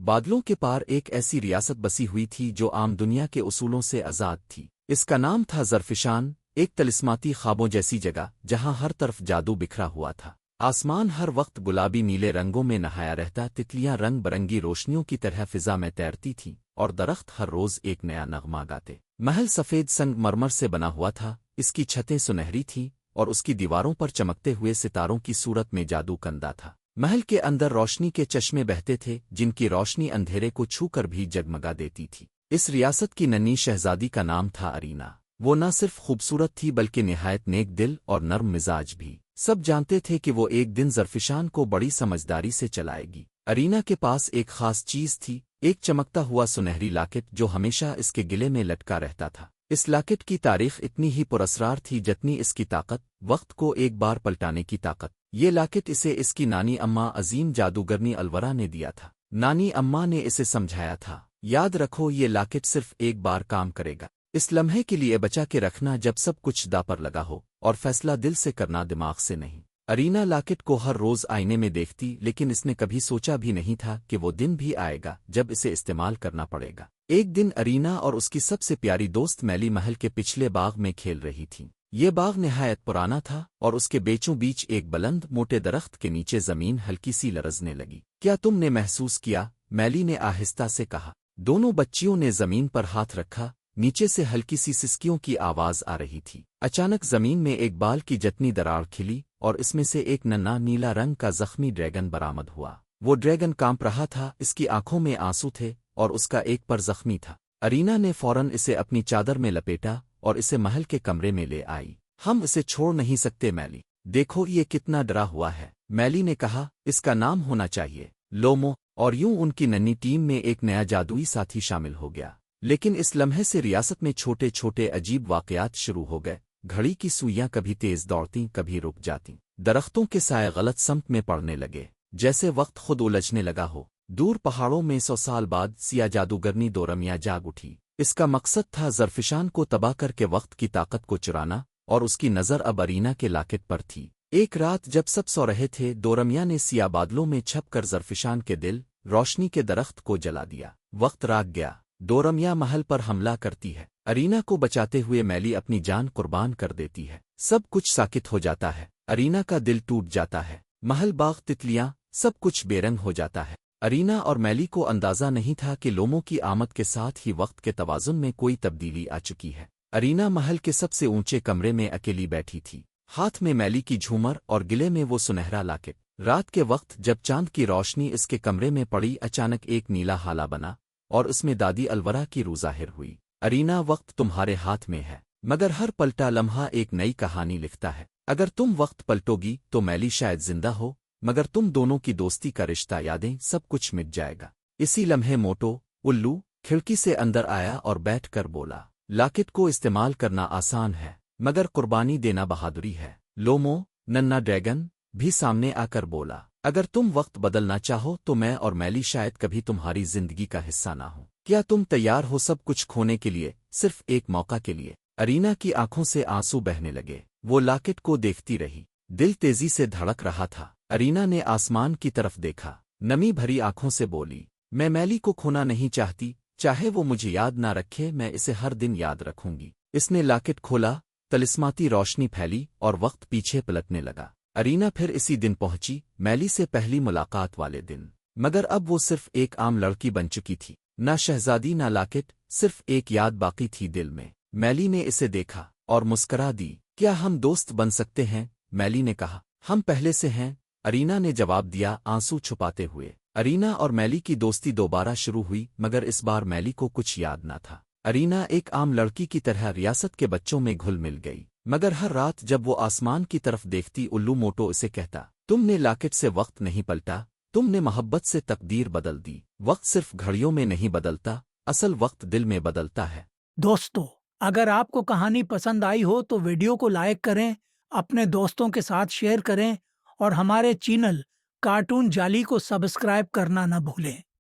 बादलों के पार एक ऐसी रियासत बसी हुई थी जो आम दुनिया के उसूलों से आज़ाद थी। इसका नाम था ज़रफ़िशान, एक तिलिस्माती ख्वाबों जैसी जगह जहां हर तरफ जादू बिखरा हुआ था। आसमान हर वक्त गुलाबी नीले रंगों में नहाया रहता, तितलियां रंग बरंगी रोशनियों की तरह फिजा में तैरती थीं और दरख्त हर रोज एक नया नगमा गाते। महल सफ़ेद संगमरमर से बना हुआ था, इसकी छतें सुनहरी थीं और उसकी दीवारों पर चमकते हुए सितारों की सूरत में जादू कंदा था। महल के अंदर रोशनी के चश्मे बहते थे, जिनकी रोशनी अंधेरे को छूकर भी जगमगा देती थी। इस रियासत की नन्ही शहजादी का नाम था अरीना। वो न सिर्फ खूबसूरत थी बल्कि निहायत नेक दिल और नर्म मिजाज भी। सब जानते थे कि वो एक दिन ज़रफ़िशान को बड़ी समझदारी से चलाएगी। अरीना के पास एक खास चीज थी, एक चमकता हुआ सुनहरी लॉकेट जो हमेशा इसके गिले में लटका रहता था। इस लॉकेट की तारीख इतनी ही पुरस्रार थी जितनी इसकी ताकत, वक्त को एक बार पलटाने की ताकत। ये लॉकेट इसे इसकी नानी अम्मा अजीम जादूगरनी अलवरा ने दिया था। नानी अम्मा ने इसे समझाया था, याद रखो ये लॉकेट सिर्फ एक बार काम करेगा। इस लम्हे के लिए बचा के रखना जब सब कुछ दांव पर लगा हो, और फैसला दिल से करना, दिमाग से नहीं। अरीना लॉकेट को हर रोज आईने में देखती, लेकिन इसने कभी सोचा भी नहीं था कि वो दिन भी आएगा जब इसे इस्तेमाल करना पड़ेगा। एक दिन अरीना और उसकी सबसे प्यारी दोस्त मैली महल के पिछले बाग में खेल रही थीं। ये बाग निहायत पुराना था और उसके बीचों बीच एक बुलंद मोटे दरख्त के नीचे जमीन हल्की सी लरजने लगी। क्या तुमने महसूस किया? मैली ने आहिस्ता से कहा। दोनों बच्चियों ने जमीन पर हाथ रखा। नीचे से हल्की सी सिसकियों की आवाज आ रही थी। अचानक जमीन में एक बाल की जतनी दरार खिली और इसमें से एक नन्हा नीला रंग का जख्मी ड्रैगन बरामद हुआ। वो ड्रैगन कांप रहा था, इसकी आंखों में आंसू थे और उसका एक पर जख्मी था। अरीना ने फौरन इसे अपनी चादर में लपेटा और इसे महल के कमरे में ले आई। हम इसे छोड़ नहीं सकते मैली, देखो ये कितना डरा हुआ है। मैली ने कहा, इसका नाम होना चाहिए लोमो। और यूं उनकी नन्ही टीम में एक नया जादुई साथी शामिल हो गया। लेकिन इस लम्हे से रियासत में छोटे छोटे अजीब वाकयात शुरू हो गए। घड़ी की सुइयां कभी तेज दौड़तीं, कभी रुक जातीं। दरख्तों के साए गलत समत में पड़ने लगे, जैसे वक्त खुद उलझने लगा हो। दूर पहाड़ों में 100 साल बाद सिया जादूगरनी दोरमिया जाग उठी। इसका मकसद था ज़रफ़िशान को तबाह करके वक्त की ताकत को चुराना, और उसकी नज़र अब अरीना के लॉकेट पर थी। एक रात जब सब सो रहे थे, दोरमिया ने सिया बादलों में छप कर ज़रफ़िशान के दिल रोशनी के दरख्त को जला दिया। वक्त राग गया। दोरमिया महल पर हमला करती है। अरीना को बचाते हुए मैली अपनी जान कुर्बान कर देती है। सब कुछ साकित हो जाता है। अरीना का दिल टूट जाता है। महल, बाग, तितलियां, सब कुछ बेरंग हो जाता है। अरीना और मैली को अंदाजा नहीं था कि लोमों की आमद के साथ ही वक्त के तवाज़ुन में कोई तब्दीली आ चुकी है। अरीना महल के सबसे ऊंचे कमरे में अकेली बैठी थी, हाथ में मैली की झूमर और गिले में वो सुनहरा लॉकेट। रात के वक्त जब चांद की रोशनी इसके कमरे में पड़ी, अचानक एक नीला हाला बना और उसमें दादी अलवरा की रूह ज़ाहिर हुई। अरीना, वक्त तुम्हारे हाथ में है, मगर हर पलटा लम्हा एक नई कहानी लिखता है। अगर तुम वक्त पलटोगी तो मैली शायद जिंदा हो, मगर तुम दोनों की दोस्ती का रिश्ता, यादें, सब कुछ मिट जाएगा। इसी लम्हे मोटो उल्लू खिड़की से अंदर आया और बैठकर बोला, लॉकेट को इस्तेमाल करना आसान है, मगर कुर्बानी देना बहादुरी है। लोमो, नन्ना ड्रैगन, भी सामने आकर बोला, अगर तुम वक्त बदलना चाहो तो मैं और मैली शायद कभी तुम्हारी जिंदगी का हिस्सा ना हो। क्या तुम तैयार हो सब कुछ खोने के लिए, सिर्फ एक मौका के लिए? अरीना की आंखों से आंसू बहने लगे। वो लॉकेट को देखती रही, दिल तेजी से धड़क रहा था। अरीना ने आसमान की तरफ देखा, नमी भरी आंखों से बोली, मैं मैली को खोना नहीं चाहती, चाहे वो मुझे याद ना रखे, मैं इसे हर दिन याद रखूंगी। इसने लॉकेट खोला, तलिस्माती रोशनी फैली और वक्त पीछे पलटने लगा। अरीना फिर इसी दिन पहुंची, मैली से पहली मुलाकात वाले दिन। मगर अब वो सिर्फ एक आम लड़की बन चुकी थी, ना शहजादी ना लॉकेट, सिर्फ एक याद बाकी थी दिल में। मैली ने इसे देखा और मुस्करा दी। क्या हम दोस्त बन सकते हैं? मैली ने कहा। हम पहले से हैं, अरीना ने जवाब दिया, आंसू छुपाते हुए। अरीना और मैली की दोस्ती दोबारा शुरू हुई, मगर इस बार मैली को कुछ याद ना था। अरीना एक आम लड़की की तरह रियासत के बच्चों में घुल मिल गई, मगर हर रात जब वो आसमान की तरफ देखती, उल्लू मोटो इसे कहता, तुमने लॉकेट से वक्त नहीं पलटा, तुमने मोहब्बत से तकदीर बदल दी। वक्त सिर्फ घड़ियों में नहीं बदलता, असल वक्त दिल में बदलता है। दोस्तों, अगर आपको कहानी पसंद आई हो तो वीडियो को लाइक करें, अपने दोस्तों के साथ शेयर करें और हमारे चैनल कार्टून जाली को सब्सक्राइब करना न भूलें।